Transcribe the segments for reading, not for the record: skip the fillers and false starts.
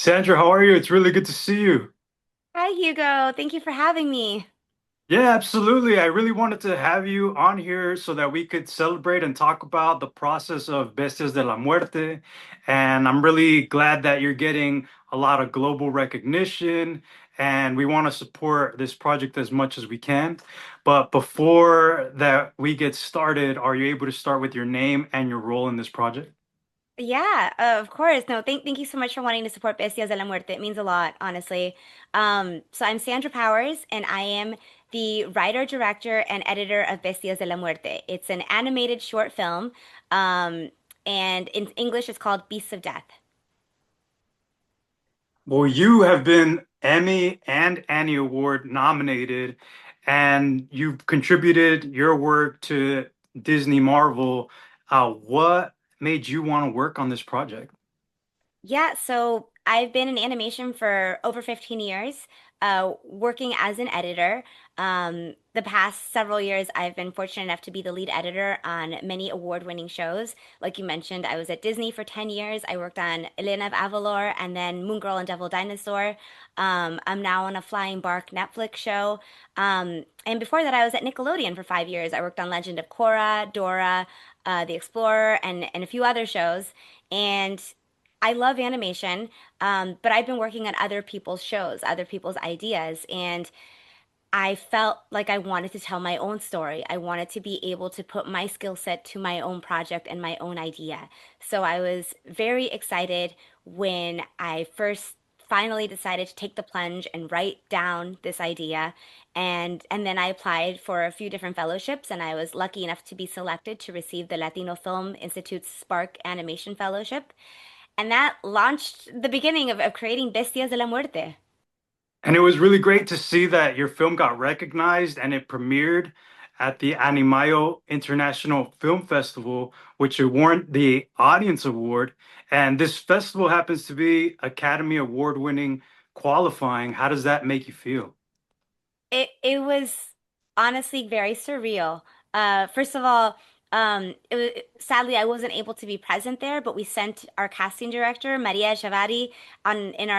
Sandra, how are you? It's really good to see you. Hi, Hugo. Thank you for having me. Yeah, absolutely. I really wanted to have you on here so that we could celebrate and talk about the process of Bestias de la Muerte. And I'm really glad that you're getting a lot of global recognition, and we want to support this project as much as we can. But before that we get started, are you able to start with your name and your role in this project? Yeah, of course. No, thank you so much for wanting to support Bestias de la Muerte. It means a lot, honestly. So I'm Sandra Powers, and I am the writer, director, and editor of Bestias de la Muerte. It's an animated short film, um, and in English, it's called Beasts of Death. Well, you have been Emmy and Annie Award nominated, and you've contributed your work to Disney Marvel. What made you want to work on this project? Yeah, so I've been in animation for over 15 years, working as an editor. The past several years, I've been fortunate enough to be the lead editor on many award-winning shows. Like you mentioned, I was at Disney for 10 years. I worked on Elena of Avalor and then Moon Girl and Devil Dinosaur. I'm now on a Flying Bark Netflix show. And before that, I was at Nickelodeon for 5 years. I worked on Legend of Korra, Dora, The Explorer, and a few other shows. And I love animation, but I've been working on other people's shows, other people's ideas, and I felt like I wanted to tell my own story. I wanted to be able to put my skill set to my own project and my own idea. So I was very excited when I first finally decided to take the plunge and write down this idea. And then I applied for a few different fellowships, and I was lucky enough to be selected to receive the Latino Film Institute's Spark Animation Fellowship. And that launched the beginning of creating Bestias de la Muerte. And it was really great to see that your film got recognized and it premiered at the Animayo International Film Festival, which won the Audience Award. And this festival happens to be Academy Award winning qualifying. How does that make you feel? It was honestly very surreal. First of all, sadly I wasn't able to be present there, but we sent our casting director Maria Chavari on in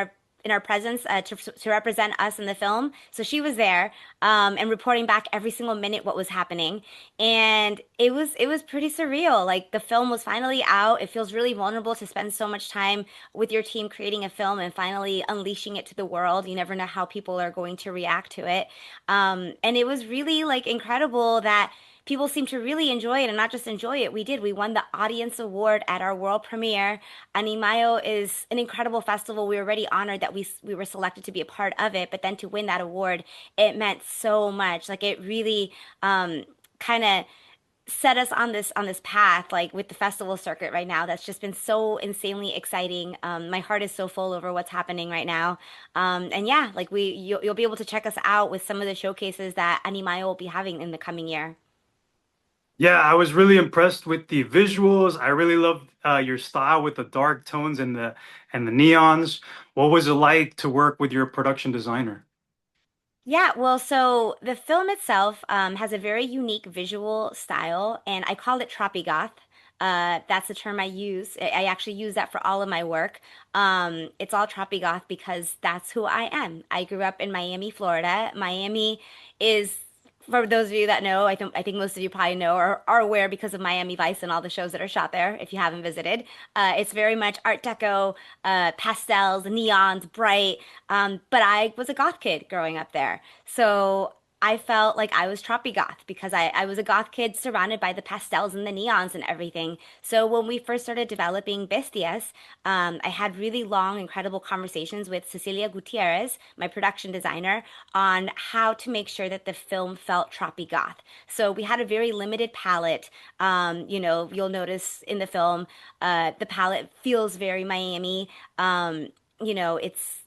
our presence to represent us in the film. So she was there and reporting back every single minute what was happening, and it was pretty surreal. Like the film was finally out. It feels really vulnerable to spend so much time with your team creating a film and finally unleashing it to the world. You never know how people are going to react to it. And it was really like incredible that people seem to really enjoy it, and not just enjoy it. We did. We won the audience award at our world premiere. Animayo is an incredible festival. We were already honored that we were selected to be a part of it, but then to win that award, it meant so much. Like it really kind of set us on this path, like with the festival circuit right now. That's just been so insanely exciting. My heart is so full over what's happening right now. And yeah, like you'll be able to check us out with some of the showcases that Animayo will be having in the coming year. Yeah, I was really impressed with the visuals. I really loved your style with the dark tones and the neons. What was it like to work with your production designer? Yeah, well, so the film itself has a very unique visual style, and I call it tropigoth. That's the term I use. I actually use that for all of my work. It's all tropigoth because that's who I am. I grew up in Miami, Florida. Miami is, for those of you that know, I think most of you probably know or are aware because of Miami Vice and all the shows that are shot there. If you haven't visited, it's very much Art Deco, pastels, neons, bright. But I was a goth kid growing up there. So I felt like I was troppy goth because I was a goth kid surrounded by the pastels and the neons and everything. So when we first started developing Bestias, I had really long, incredible conversations with Cecilia Gutierrez, my production designer, on how to make sure that the film felt troppy goth. So we had a very limited palette. You'll notice in the film, the palette feels very Miami.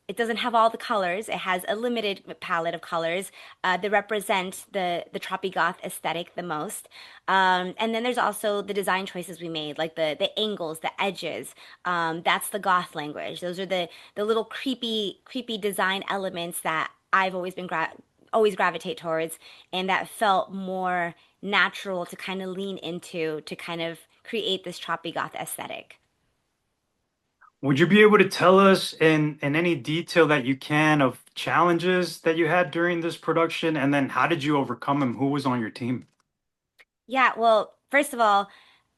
It doesn't have all the colors. It has a limited palette of colors that represent the troppy goth aesthetic the most. And then there's also the design choices we made, like the angles, the edges. That's the goth language. Those are the little creepy design elements that I've always gravitate towards, and that felt more natural to kind of lean into to kind of create this troppy goth aesthetic. Would you be able to tell us in any detail that you can of challenges that you had during this production, and then how did you overcome them? Who was on your team? Yeah, well, first of all,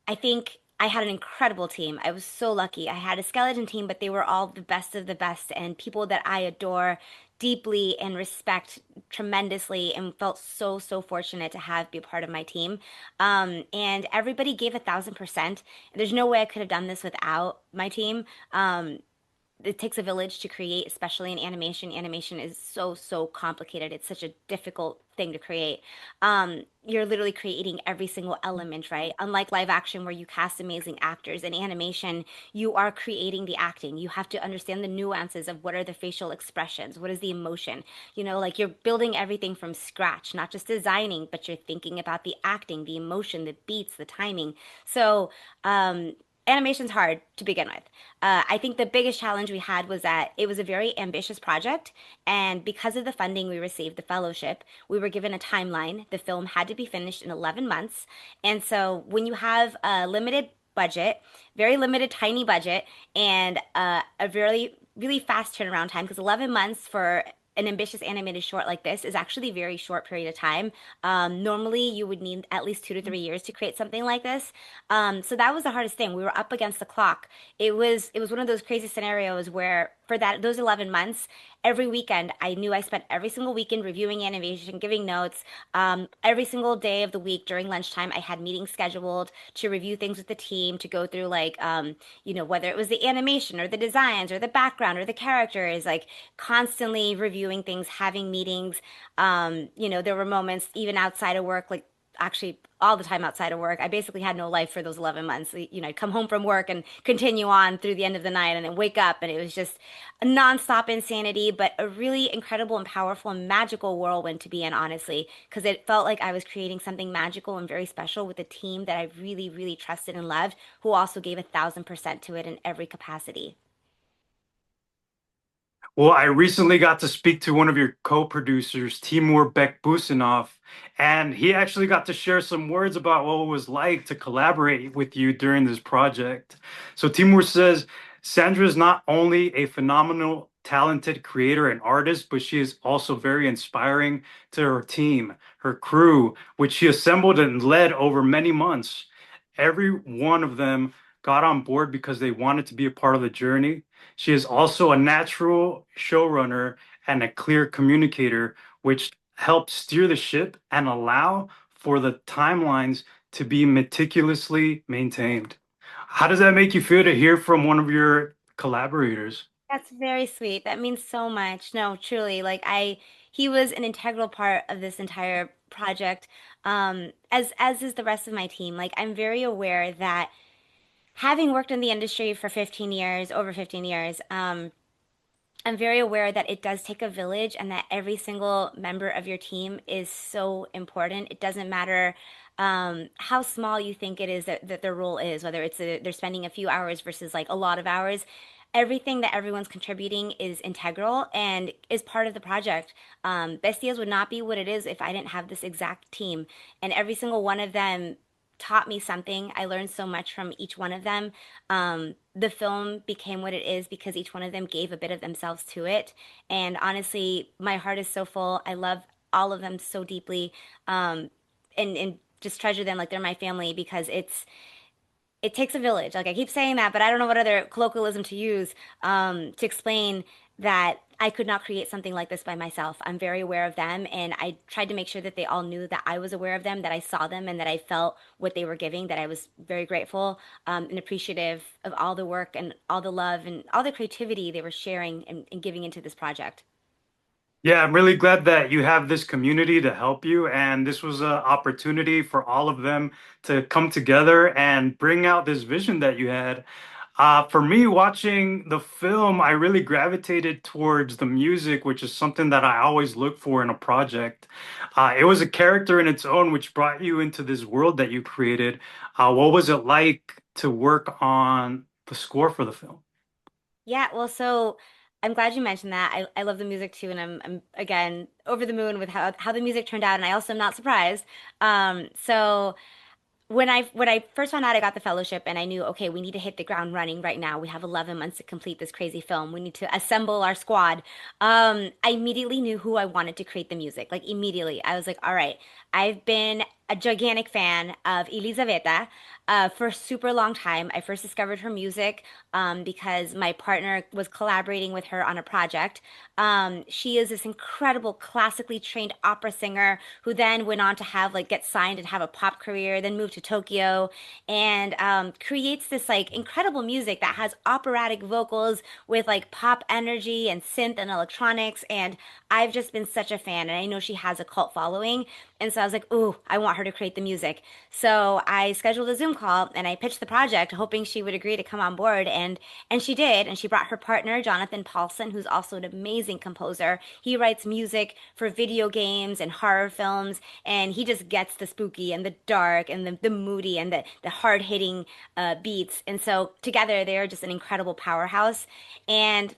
I think I had an incredible team. I was so lucky. I had a skeleton team, but they were all the best of the best and people that I adore deeply and respect tremendously and felt so, so fortunate to have be a part of my team. And everybody gave 1,000%. There's no way I could have done this without my team. It takes a village to create, especially in animation. Animation is so, so complicated. It's such a difficult thing to create. You're literally creating every single element, right? Unlike live action, where you cast amazing actors, in animation, you are creating the acting. You have to understand the nuances of what are the facial expressions, what is the emotion. Like you're building everything from scratch, not just designing, but you're thinking about the acting, the emotion, the beats, the timing. So, animation's hard to begin with. I think the biggest challenge we had was that it was a very ambitious project, and because of the funding we received, the fellowship, we were given a timeline. The film had to be finished in 11 months, and so when you have a limited budget, very limited, tiny budget, and a really, really fast turnaround time, because 11 months for an ambitious animated short like this is actually a very short period of time. Normally, you would need at least 2 to 3 years to create something like this. So that was the hardest thing. We were up against the clock. It was one of those crazy scenarios where for those 11 months, every weekend I knew I spent every single weekend reviewing animation, giving notes. Every single day of the week during lunchtime, I had meetings scheduled to review things with the team, to go through whether it was the animation or the designs or the background or the characters, like constantly reviewing things, having meetings. There were moments even outside of work, like actually all the time outside of work. I basically had no life for those 11 months. I'd come home from work and continue on through the end of the night and then wake up. And it was just a nonstop insanity, but a really incredible and powerful and magical whirlwind to be in, honestly, because it felt like I was creating something magical and very special with a team that I really, really trusted and loved, who also gave 1,000% to it in every capacity. Well, I recently got to speak to one of your co-producers, Timur Bekbusinov, and he actually got to share some words about what it was like to collaborate with you during this project. So Timur says, Sandra is not only a phenomenal, talented creator and artist, but she is also very inspiring to her team, her crew, which she assembled and led over many months. Every one of them got on board because they wanted to be a part of the journey. She is also a natural showrunner and a clear communicator, which helps steer the ship and allow for the timelines to be meticulously maintained. How does that make you feel to hear from one of your collaborators? That's very sweet. That means so much. No, truly, he was an integral part of this entire project, as is the rest of my team. Like, I'm very aware that having worked in the industry for 15 years, over 15 years, I'm very aware that it does take a village and that every single member of your team is so important. It doesn't matter how small you think it is that their role is, whether they're spending a few hours versus like a lot of hours. Everything that everyone's contributing is integral and is part of the project. Bestias would not be what it is if I didn't have this exact team. And every single one of them taught me something. I learned so much from each one of them. The film became what it is because each one of them gave a bit of themselves to it. And honestly, my heart is so full. I love all of them so deeply, and just treasure them like they're my family because it takes a village. Like I keep saying that, but I don't know what other colloquialism to use to explain that I could not create something like this by myself. I'm very aware of them, and I tried to make sure that they all knew that I was aware of them, that I saw them, and that I felt what they were giving, that I was very grateful and appreciative of all the work and all the love and all the creativity they were sharing and giving into this project. Yeah, I'm really glad that you have this community to help you, and this was an opportunity for all of them to come together and bring out this vision that you had. For me, watching the film, I really gravitated towards the music, which is something that I always look for in a project. It was a character in its own, which brought you into this world that you created. What was it like to work on the score for the film? Yeah, well, so I'm glad you mentioned that. I love the music too, and I'm again over the moon with how the music turned out, and I also am not surprised. So when I first found out I got the fellowship and I knew, okay, we need to hit the ground running right now. We have 11 months to complete this crazy film. We need to assemble our squad. I immediately knew who I wanted to create the music. Like immediately, I was like, all right, I've been a gigantic fan of Elizaveta for a super long time. I first discovered her music because my partner was collaborating with her on a project. She is this incredible classically trained opera singer who then went on to have like get signed and have a pop career, then moved to Tokyo and creates this like incredible music that has operatic vocals with like pop energy and synth and electronics. And I've just been such a fan, and I know she has a cult following. And so I was like, ooh, I want her to create the music. So I scheduled a Zoom call and I pitched the project, hoping she would agree to come on board. And she did. And she brought her partner, Jonathan Paulson, who's also an amazing composer. He writes music for video games and horror films, and he just gets the spooky and the dark and the moody and the hard hitting beats. And so together they're just an incredible powerhouse. And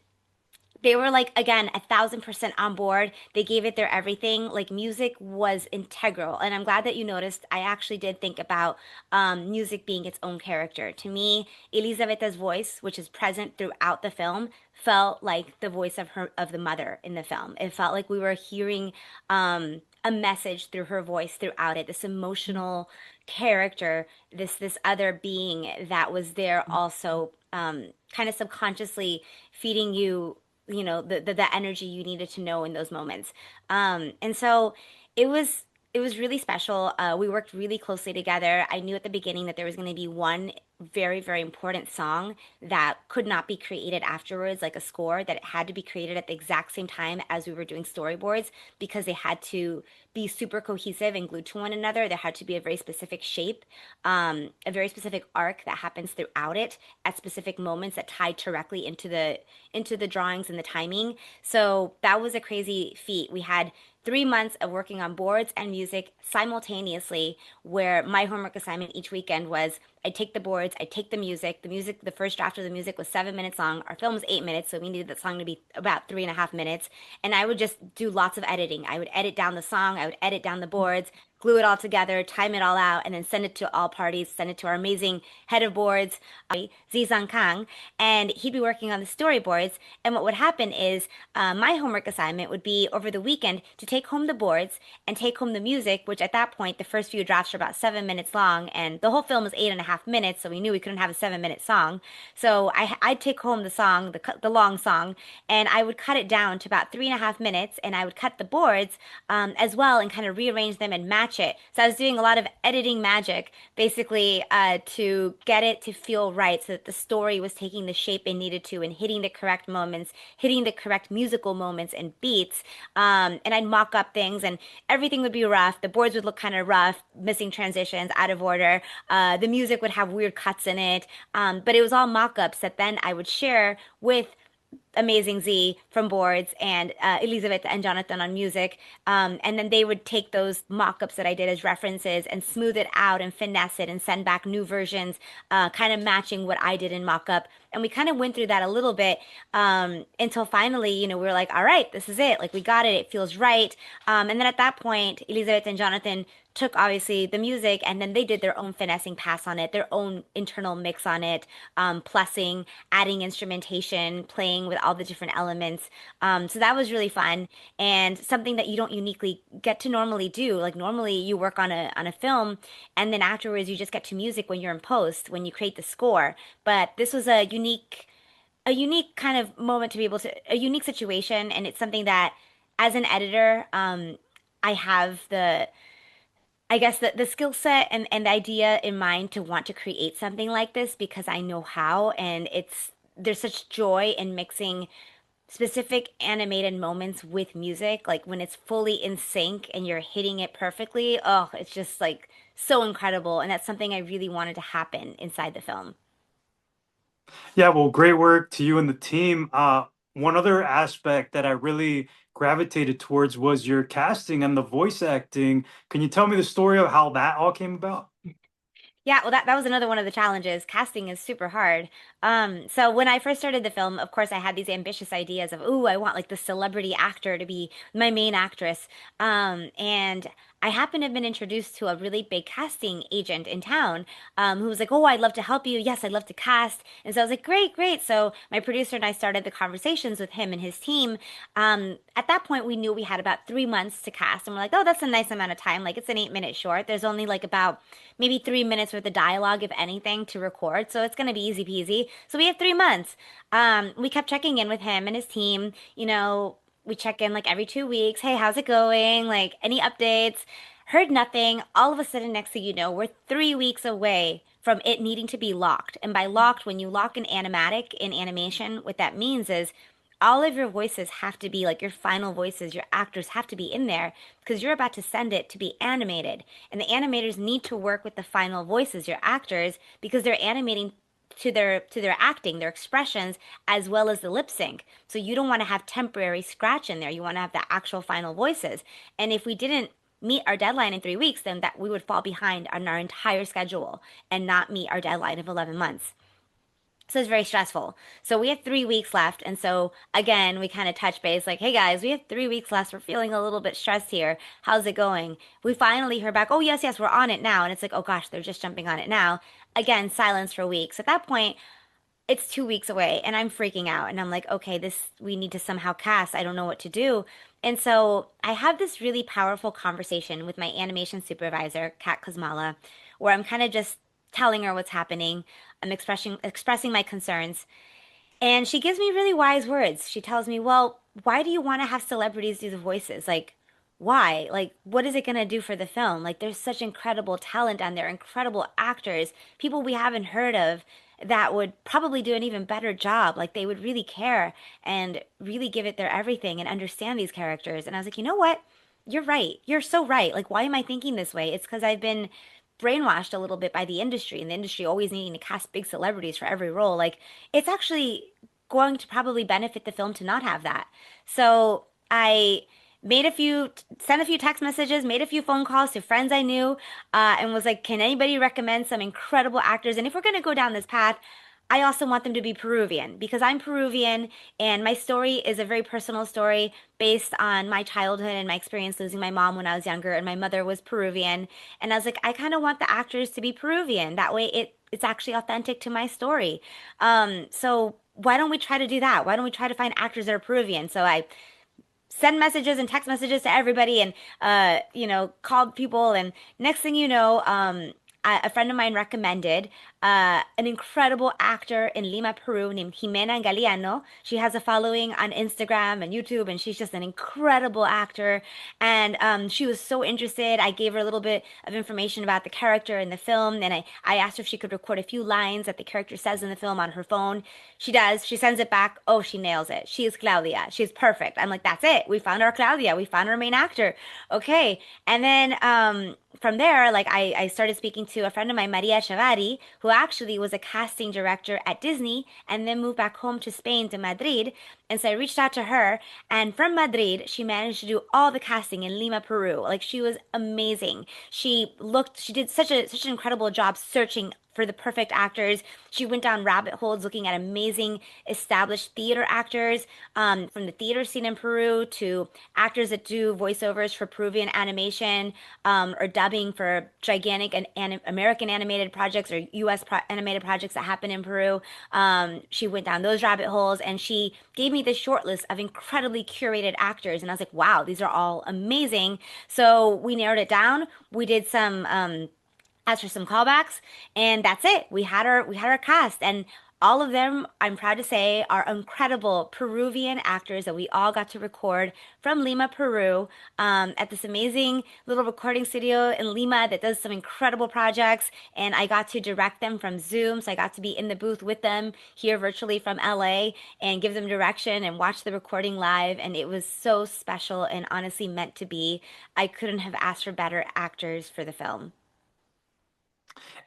they were like again 1,000% on board. They gave it their everything. Like music was integral, and I'm glad that you noticed. I actually did think about music being its own character. To me, Elizabeta's voice, which is present throughout the film, felt like the voice of her of the mother in the film. It felt like we were hearing a message through her voice throughout it. This emotional character, this other being that was there also, kind of subconsciously feeding you the energy you needed to know in those moments. And so it was it was really special. We worked really closely together. I knew at the beginning that there was going to be one very, very important song that could not be created afterwards, like a score, that it had to be created at the exact same time as we were doing storyboards because they had to be super cohesive and glued to one another. There had to be a very specific shape, a very specific arc that happens throughout it at specific moments that tied directly into the drawings and the timing. So that was a crazy feat. We had 3 months of working on boards and music simultaneously, where my homework assignment each weekend was I take the boards, I take the music. The music, the first draft of the music was 7 minutes long. Our film was 8 minutes, so we needed the song to be about 3.5 minutes. And I would just do lots of editing. I would edit down the song, I would edit down the boards, glue it all together, time it all out, and then send it to all parties, send it to our amazing head of boards, Zizan Kang, and he'd be working on the storyboards. And what would happen is my homework assignment would be over the weekend to take home the boards and take home the music, which at that point, the first few drafts were about 7 minutes long, and the whole film was 8.5 minutes, so we knew we couldn't have a 7 minute song. So I'd take home the song, the long song, and I would cut it down to about 3.5 minutes, and I would cut the boards as well and kind of rearrange them and match it. So I was doing a lot of editing magic, basically, to get it to feel right so that the story was taking the shape it needed to and hitting the correct moments, hitting the correct musical moments and beats. And I'd mock up things and everything would be rough. The boards would look kind of rough, missing transitions, out of order. The music would have weird cuts in it. But it was all mock-ups that then I would share with Amazing Z from boards and Elizabeth and Jonathan on music. And then they would take those mock-ups that I did as references and smooth it out and finesse it and send back new versions, kind of matching what I did in mock-up. And we kind of went through that a little bit until finally, we were like, all right, this is it. Like, we got it. It feels right. And then at that point, Elizabeth and Jonathan took obviously the music and then they did their own finessing pass on it, their own internal mix on it, plussing, adding instrumentation, playing with all the different elements. So that was really fun and something that you don't uniquely get to normally do. Like normally you work on a film and then afterwards you just get to music when you're in post, when you create the score. But this was a unique kind of moment to be able to, a unique situation, and it's something that as an editor, I have I guess the skill set and the idea in mind to want to create something like this because I know how, and there's such joy in mixing specific animated moments with music, like when it's fully in sync and you're hitting it perfectly. Oh, it's just like so incredible, and that's something I really wanted to happen inside the film. Yeah, well, great work to you and the team. One other aspect that I really gravitated towards was your casting and the voice acting. Can you tell me the story of how that all came about? Yeah, well, that was another one of the challenges. Casting is super hard. So when I first started the film, of course, I had these ambitious ideas of, ooh, I want like the celebrity actor to be my main actress. And I happened to have been introduced to a really big casting agent in town, who was like, "Oh, I'd love to help you. Yes, I'd love to cast." And so I was like, "Great, great." So my producer and I started the conversations with him and his team. At that point, we knew we had about 3 months to cast, and we're like, "Oh, that's a nice amount of time. Like it's an 8 minute short. There's only like about maybe 3 minutes worth of dialogue, if anything, to record. So it's gonna be easy peasy. So we have 3 months." We kept checking in with him and his team. We check in like every 2 weeks. Hey, how's it going? Like any updates? Heard nothing. All of a sudden, next thing you know, we're 3 weeks away from it needing to be locked. And by locked, when you lock an animatic in animation, what that means is all of your voices have to be like your final voices, your actors have to be in there because you're about to send it to be animated. And the animators need to work with the final voices, your actors, because they're animating to their acting, their expressions, as well as the lip sync. So you don't want to have temporary scratch in there. You want to have the actual final voices. And if we didn't meet our deadline in 3 weeks, then that we would fall behind on our entire schedule and not meet our deadline of 11 months. So it's very stressful. So we have 3 weeks left. And so again, we kind of touch base like, hey guys, we have 3 weeks left. We're feeling a little bit stressed here. How's it going? We finally heard back, oh, yes, yes, we're on it now. And it's like, oh gosh, they're just jumping on it now. Again, silence for weeks. At that point, it's 2 weeks away and I'm freaking out. And I'm like, okay, we need to somehow cast. I don't know what to do. And so I have this really powerful conversation with my animation supervisor, Kat Kuzmala, where I'm kind of just telling her what's happening. I'm expressing my concerns. And she gives me really wise words. She tells me, well, why do you want to have celebrities do the voices? Like, why? Like, what is it going to do for the film? Like, there's such incredible talent on there, incredible actors, people we haven't heard of that would probably do an even better job. Like, they would really care and really give it their everything and understand these characters. And I was like, you know what? You're right. You're so right. Like, why am I thinking this way? It's because I've been brainwashed a little bit by the industry and the industry always needing to cast big celebrities for every role. Like, it's actually going to probably benefit the film to not have that. So I sent a few text messages, made a few phone calls to friends I knew, and was like, can anybody recommend some incredible actors? And if we're going to go down this path, I also want them to be Peruvian because I'm Peruvian and my story is a very personal story based on my childhood and my experience losing my mom when I was younger and my mother was Peruvian. And I was like, I kind of want the actors to be Peruvian. That way it's actually authentic to my story. So why don't we try to do that? Why don't we try to find actors that are Peruvian? So I send messages and text messages to everybody and called people and next thing you know, a friend of mine recommended an incredible actor in Lima, Peru named Jimena Galeano. She has a following on Instagram and YouTube, and she's just an incredible actor. And she was so interested. I gave her a little bit of information about the character in the film, and I asked her if she could record a few lines that the character says in the film on her phone. She does. She sends it back. Oh, she nails it. She is Claudia. She's perfect. I'm like, that's it. We found our Claudia. We found our main actor. Okay. And then from there, like I started speaking to a friend of mine, Maria Chavari, who actually was a casting director at Disney and then moved back home to Spain, to Madrid. And so I reached out to her, and from Madrid, she managed to do all the casting in Lima, Peru. Like she was amazing. She did such an incredible job searching for the perfect actors. She went down rabbit holes looking at amazing established theater actors from the theater scene in Peru to actors that do voiceovers for Peruvian animation or dubbing for gigantic and American animated projects or animated projects that happen in Peru. She went down those rabbit holes and she gave me this short list of incredibly curated actors. And I was like, wow, these are all amazing. So we narrowed it down. We did some asked for some callbacks, and that's it. We had our cast, and all of them, I'm proud to say, are incredible Peruvian actors that we all got to record from Lima, Peru, at this amazing little recording studio in Lima that does some incredible projects. And I got to direct them from Zoom, so I got to be in the booth with them here virtually from LA and give them direction and watch the recording live. And it was so special and honestly meant to be. I couldn't have asked for better actors for the film.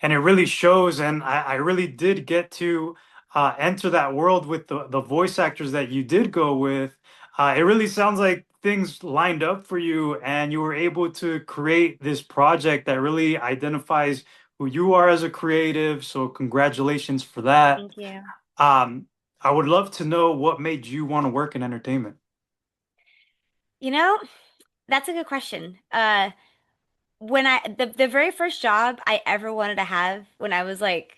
And it really shows. And I really did get to enter that world with the voice actors that you did go with. It really sounds like things lined up for you, and you were able to create this project that really identifies who you are as a creative. So, congratulations for that. Thank you. Um, I would love to know what made you want to work in entertainment. You know, that's a good question. when the very first job I ever wanted to have when I was like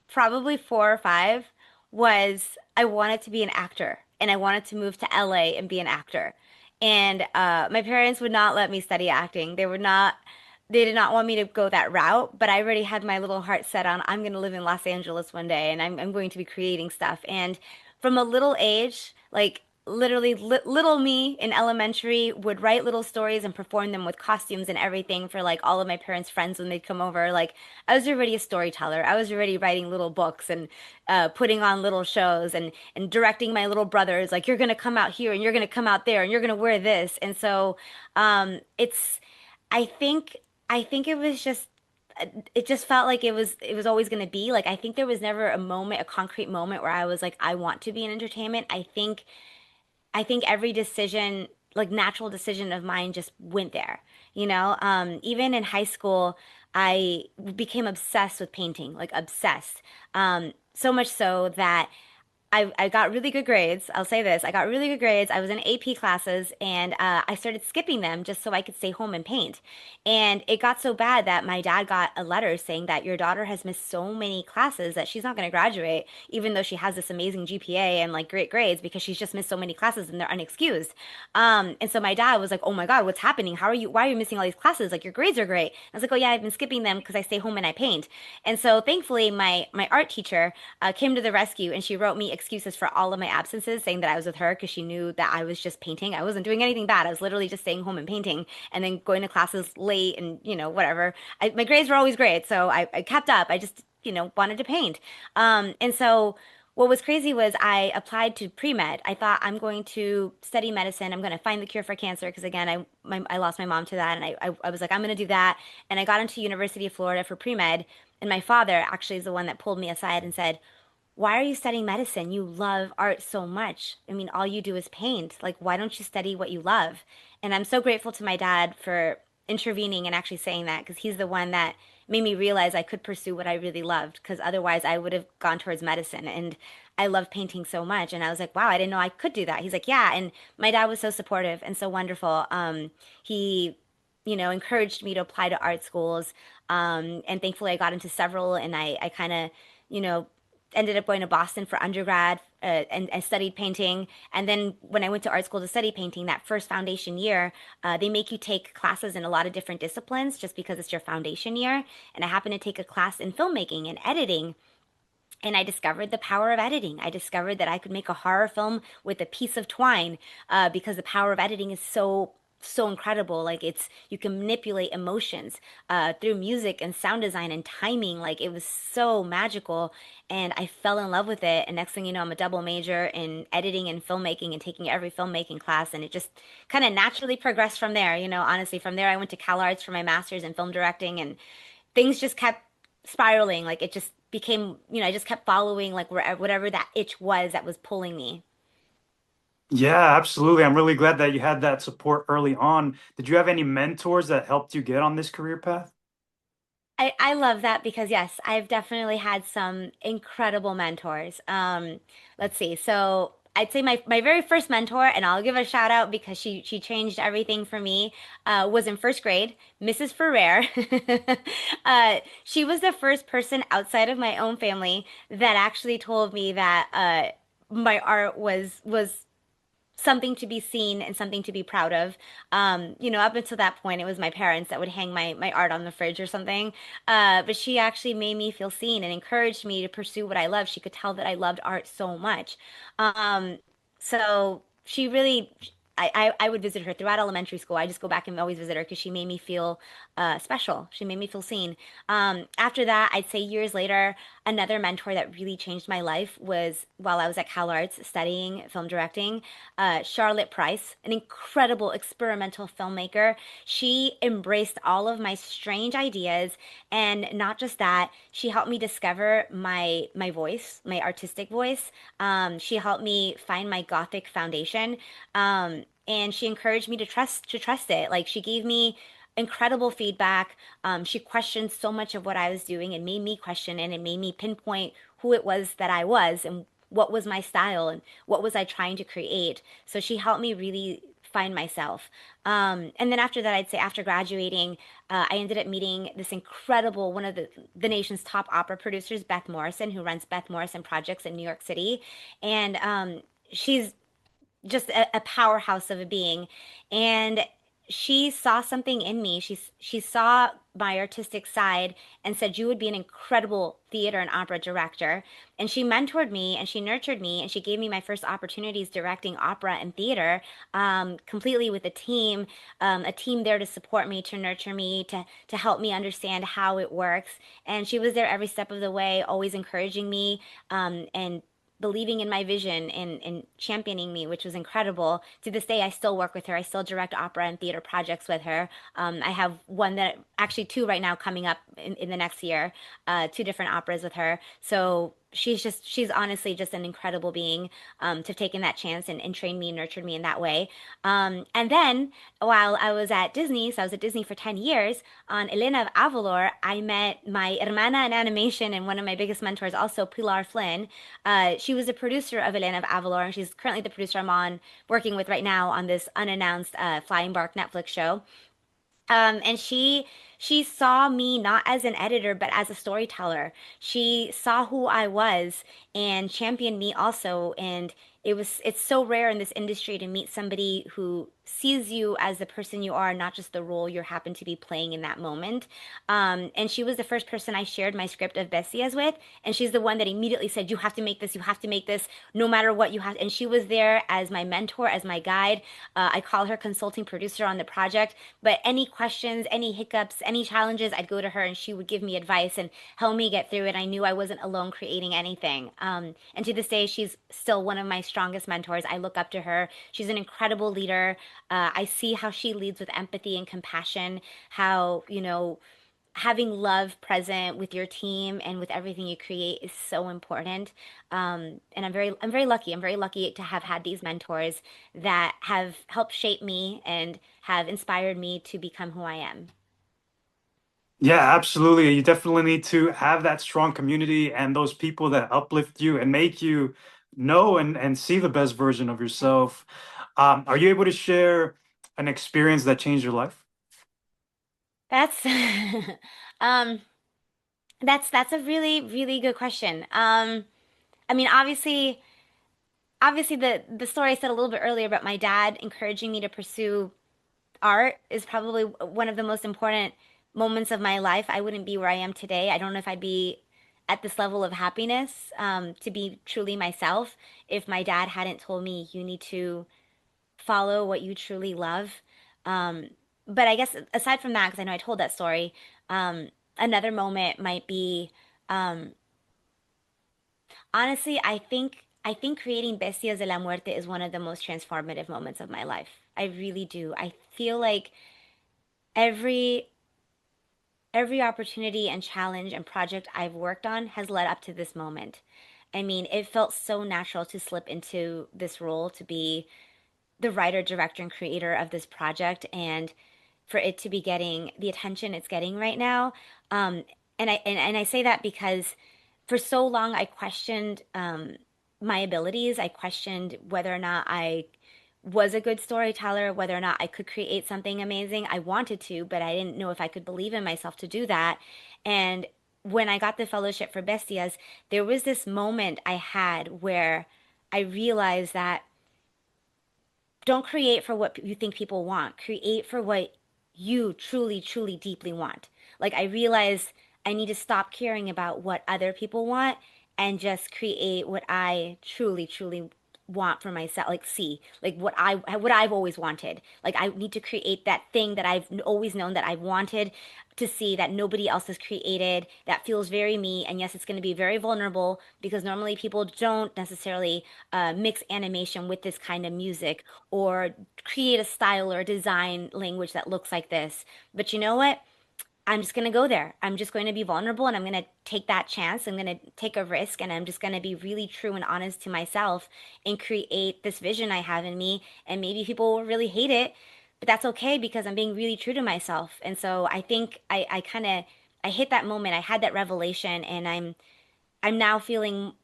probably 4 or 5 was I wanted to be an actor and I wanted to move to LA and be an actor. And my parents would not let me study acting. They did not want me to go that route, but I already had my little heart set on I'm going to live in Los Angeles one day and I'm going to be creating stuff. And from a little age, like literally little me in elementary would write little stories and perform them with costumes and everything for like all of my parents' friends when they'd come over. Like I was already a storyteller. I was already writing little books and putting on little shows and directing my little brothers like you're gonna come out here and you're gonna come out there and you're gonna wear this. And so it's I think I think it just felt like it was always going to be like I think there was never a moment, a concrete moment where I was like I want to be in entertainment. I think every decision, like natural decision of mine just went there. Even in high school, I became obsessed with painting, like obsessed. So much so that I got really good grades. I'll say this. I got really good grades. I was in AP classes and I started skipping them just so I could stay home and paint. And it got so bad that my dad got a letter saying that your daughter has missed so many classes that she's not going to graduate, even though she has this amazing GPA and like great grades because she's just missed so many classes and they're unexcused. And so my dad was like, "Oh my God, what's happening? Why are you missing all these classes? Like your grades are great." I was like, "Oh yeah, I've been skipping them because I stay home and I paint." And so thankfully my art teacher came to the rescue and she wrote me excuses for all of my absences, saying that I was with her because she knew that I was just painting. I wasn't doing anything bad. I was literally just staying home and painting and then going to classes late and, whatever. My grades were always great, so I kept up. I just, wanted to paint. And so what was crazy was I applied to pre-med. I thought I'm going to study medicine. I'm going to find the cure for cancer because again, I lost my mom to that, and I was like, I'm going to do that. And I got into University of Florida for pre-med, and my father actually is the one that pulled me aside and said, why are you studying medicine? You love art so much. I mean, all you do is paint. Like, why don't you study what you love? And I'm so grateful to my dad for intervening and actually saying that because he's the one that made me realize I could pursue what I really loved because otherwise I would have gone towards medicine. And I love painting so much. And I was like, wow, I didn't know I could do that. He's like, yeah. And my dad was so supportive and so wonderful. He, encouraged me to apply to art schools. And thankfully I got into several and I kind of, you know, ended up going to Boston for undergrad and studied painting. And then when I went to art school to study painting, that first foundation year, they make you take classes in a lot of different disciplines just because it's your foundation year. And I happened to take a class in filmmaking and editing. And I discovered the power of editing. I discovered that I could make a horror film with a piece of twine because the power of editing is so incredible. Like you can manipulate emotions through music and sound design and timing. Like it was so magical, and I fell in love with it. And next thing you know, I'm a double major in editing and filmmaking and taking every filmmaking class. And it just kind of naturally progressed from there. Honestly, from there I went to CalArts for my master's in film directing, and things just kept spiraling. Like it just became, I just kept following like whatever that itch was that was pulling me. Yeah, absolutely. I'm really glad that you had that support early on. Did you have any mentors that helped you get on this career path? I love that because yes, I've definitely had some incredible mentors. Let's see. So I'd say my very first mentor, and I'll give a shout out because she changed everything for me, was in first grade, Mrs. Ferrer. She was the first person outside of my own family that actually told me that my art was something to be seen and something to be proud of. Up until that point, it was my parents that would hang my art on the fridge or something. But she actually made me feel seen and encouraged me to pursue what I love. She could tell that I loved art so much. Um, so she really, I would visit her throughout elementary school. I just go back and always visit her because she made me feel special. She made me feel seen. After that, I'd say years later, another mentor that really changed my life was while I was at CalArts studying film directing. Charlotte Price, an incredible experimental filmmaker. She embraced all of my strange ideas, and not just that, she helped me discover my voice, my artistic voice. She helped me find my Gothic foundation, and she encouraged me to trust it. Like she gave me incredible feedback. She questioned so much of what I was doing and made me question it and made me pinpoint who it was that I was and what was my style and what was I trying to create. So she helped me really find myself. And then after that, I'd say after graduating, I ended up meeting this incredible, one of the nation's top opera producers, Beth Morrison, who runs Beth Morrison Projects in New York City. And she's just a powerhouse of a being. And she saw something in me. She saw my artistic side and said, you would be an incredible theater and opera director. And she mentored me and she nurtured me and she gave me my first opportunities directing opera and theater, completely with a team there to support me, to nurture me, to help me understand how it works. And she was there every step of the way, always encouraging me, and believing in my vision and championing me, which was incredible. To this day, I still work with her. I still direct opera and theater projects with her. I have one that actually two right now coming up in the next year, two different operas with her. So she's honestly just an incredible being, to have taken that chance and trained me and nurtured me in that way. And then while I was at Disney, so I was at Disney for 10 years, on Elena of Avalor, I met my hermana in animation and one of my biggest mentors, also Pilar Flynn. She was a producer of Elena of Avalor, and she's currently the producer I'm on working with right now on this unannounced Flying Bark Netflix show. And she saw me not as an editor, but as a storyteller. She saw who I was and championed me also. And it's so rare in this industry to meet somebody who sees you as the person you are, not just the role you happen to be playing in that moment. And she was the first person I shared my script of Bestias with, and she's the one that immediately said, "You have to make this. You have to make this, no matter what you have." And she was there as my mentor, as my guide. I call her consulting producer on the project. But any questions, any hiccups, any challenges, I'd go to her and she would give me advice and help me get through it. I knew I wasn't alone creating anything. And to this day, she's still one of my strongest mentors. I look up to her. She's an incredible leader. I see how she leads with empathy and compassion, how, having love present with your team and with everything you create is so important. And I'm very lucky. I'm very lucky to have had these mentors that have helped shape me and have inspired me to become who I am. Yeah, absolutely. You definitely need to have that strong community and those people that uplift you and make you know and see the best version of yourself. Are you able to share an experience that changed your life? That's um that's a really, really good question. I mean, obviously the story I said a little bit earlier about my dad encouraging me to pursue art is probably one of the most important moments of my life. I wouldn't be where I am today. I don't know if I'd be at this level of happiness, to be truly myself, if my dad hadn't told me you need to follow what you truly love. Um, but I guess aside from that, because I know I told that story, another moment might be, um, honestly, I think creating Bestias de la Muerte is one of the most transformative moments of my life. I really do. I feel like every every opportunity and challenge and project I've worked on has led up to this moment. I mean, it felt so natural to slip into this role, to be the writer, director, and creator of this project, and for it to be getting the attention it's getting right now. Um, and I say that because for so long I questioned, my abilities. I questioned whether or not I was a good storyteller, whether or not I could create something amazing. I wanted to, but I didn't know if I could believe in myself to do that. And when I got the fellowship for Bestias, there was this moment I had where I realized that don't create for what you think people want. Create for what you truly, truly, deeply want. Like, I realized I need to stop caring about what other people want and just create what I truly, truly want for myself. Like, see, like what I've always wanted. Like, I need to create that thing that I've always known that I've wanted to see, that nobody else has created, that feels very me. And yes, it's going to be very vulnerable because normally people don't necessarily mix animation with this kind of music or create a style or a design language that looks like this. But you know what? I'm just going to go there. I'm just going to be vulnerable and I'm going to take that chance. I'm going to take a risk and I'm just going to be really true and honest to myself and create this vision I have in me. And maybe people will really hate it, but that's okay because I'm being really true to myself. And so I think I kind of I hit that moment. I had that revelation and I'm now feeling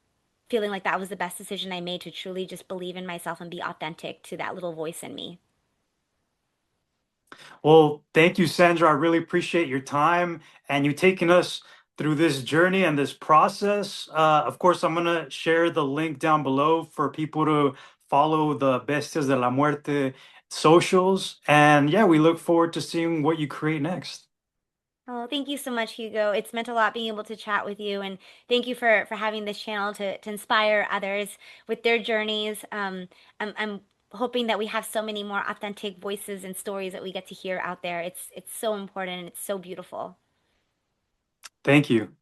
like that was the best decision I made, to truly just believe in myself and be authentic to that little voice in me. Well, thank you, Sandra. I really appreciate your time and you taking us through this journey and this process. Of course, I'm going to share the link down below for people to follow the Bestias de la Muerte socials. And yeah, we look forward to seeing what you create next. Oh, thank you so much, Hugo. It's meant a lot being able to chat with you, and thank you for having this channel to inspire others with their journeys. I'm hoping that we have so many more authentic voices and stories that we get to hear out there. It's so important and it's so beautiful. Thank you.